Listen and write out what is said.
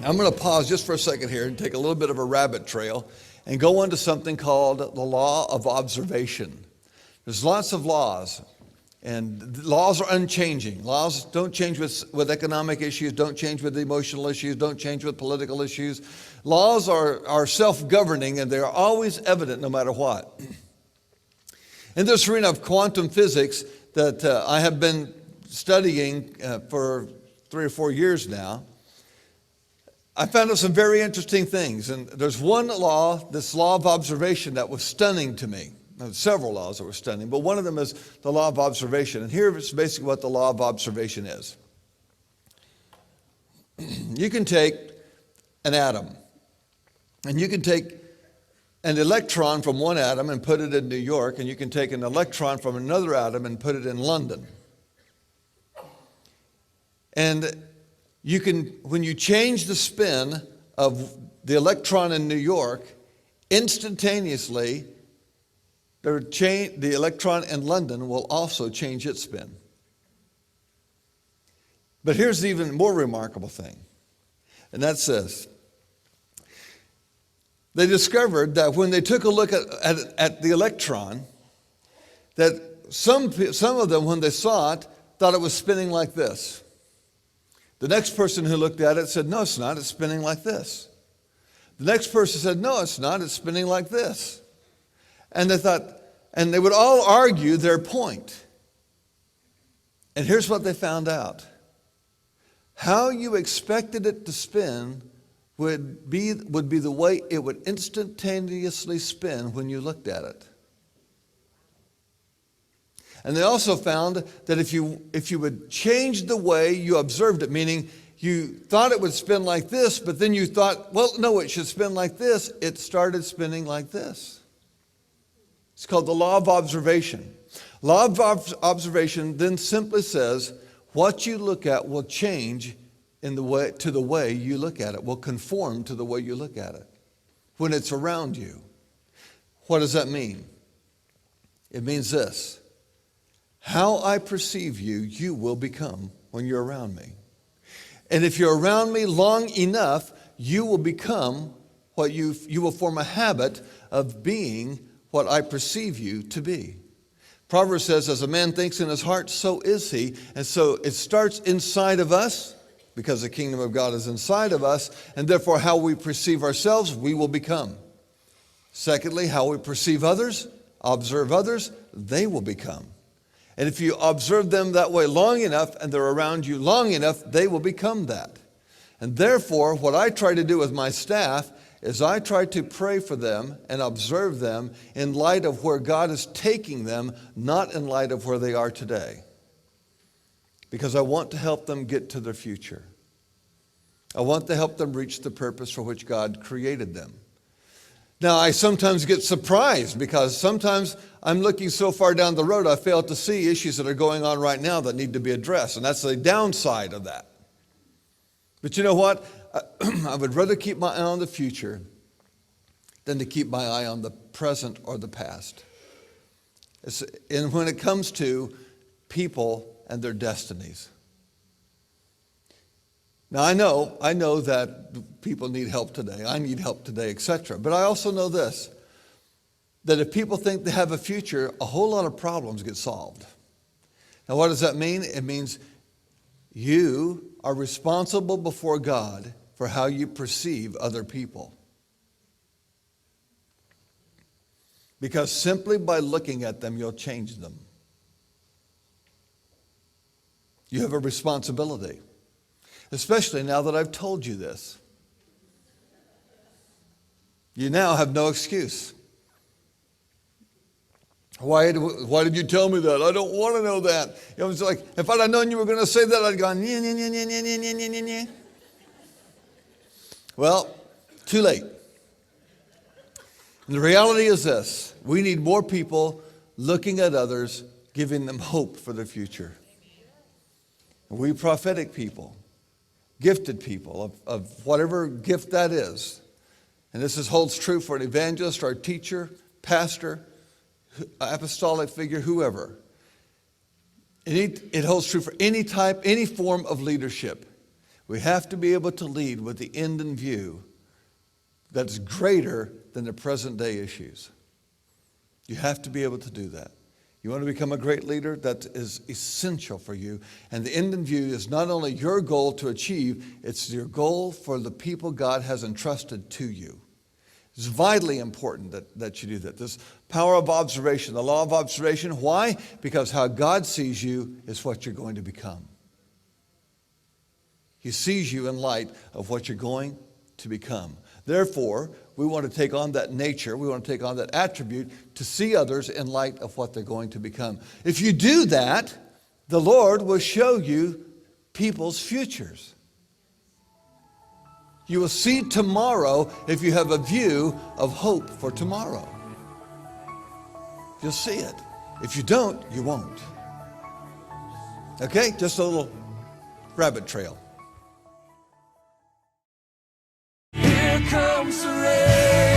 I'm going to pause just for a second here and take a little bit of a rabbit trail and go into something called the law of observation. There's lots of laws, and laws are unchanging. Laws don't change with economic issues, don't change with emotional issues, don't change with political issues. Laws are self-governing, and they're always evident no matter what. In this arena of quantum physics that I have been studying for 3 or 4 years now, I found out some very interesting things. And there's one law, this law of observation, that was stunning to me. There's several laws that were stunning, but one of them is the law of observation. And here is basically what the law of observation is. You can take an atom, and you can take an electron from one atom and put it in New York, and you can take an electron from another atom and put it in London. And you can, when you change the spin of the electron in New York, instantaneously, the electron in London will also change its spin. But here's the even more remarkable thing, and that's this. They discovered that when they took a look at the electron, that some of them, when they saw it, thought it was spinning like this. The next person who looked at it said, no, it's not, it's spinning like this. The next person said, no, it's not, it's spinning like this. And they thought, and they would all argue their point. And here's what they found out. How you expected it to spin would be the way it would instantaneously spin when you looked at it. And they also found that if you would change the way you observed it, meaning you thought it would spin like this, but then you thought, well, no, it should spin like this, it started spinning like this. It's called the law of observation. Law of observation then simply says what you look at will change to the way you look at it, will conform to the way you look at it when it's around you. What does that mean? It means this. How I perceive you, you will become when you're around me. And if you're around me long enough, you will become what you will form a habit of being what I perceive you to be. Proverbs says, as a man thinks in his heart, so is he. And so it starts inside of us, because the kingdom of God is inside of us, and therefore how we perceive ourselves, we will become. Secondly, how we perceive others, observe others, they will become. And if you observe them that way long enough and they're around you long enough, they will become that. And therefore, what I try to do with my staff is I try to pray for them and observe them in light of where God is taking them, not in light of where they are today. Because I want to help them get to their future. I want to help them reach the purpose for which God created them. Now, I sometimes get surprised because sometimes I'm looking so far down the road, I fail to see issues that are going on right now that need to be addressed. And that's the downside of that. But you know what? I would rather keep my eye on the future than to keep my eye on the present or the past. And when it comes to people and their destinies. Now, I know that people need help today. I need help today, etc. But I also know this, that if people think they have a future, a whole lot of problems get solved. Now, what does that mean? It means you are responsible before God for how you perceive other people. Because simply by looking at them, you'll change them. You have a responsibility. Especially now that I've told you this. You now have no excuse. Why did you tell me that? I don't want to know that. It was like, if I'd have known you were going to say that, I'd have gone, yeah, yeah, yeah, yeah, yeah, yeah, yeah, yeah. Well, too late. And the reality is this. We need more people looking at others, giving them hope for the future. We prophetic people, gifted people of whatever gift that is. And this holds true for an evangelist or a teacher, pastor, apostolic figure, whoever. It holds true for any type, any form of leadership. We have to be able to lead with the end in view that's greater than the present day issues. You have to be able to do that. You want to become a great leader? That is essential for you. And the end in view is not only your goal to achieve, it's your goal for the people God has entrusted to you. It's vitally important that you do that. This power of observation, the law of observation. Why? Because how God sees you is what you're going to become. He sees you in light of what you're going to become. Therefore, we want to take on that nature, we want to take on that attribute to see others in light of what they're going to become. If you do that, the Lord will show you people's futures. You will see tomorrow if you have a view of hope for tomorrow. You'll see it. If you don't, you won't. Okay, just a little rabbit trail. Here comes the rain.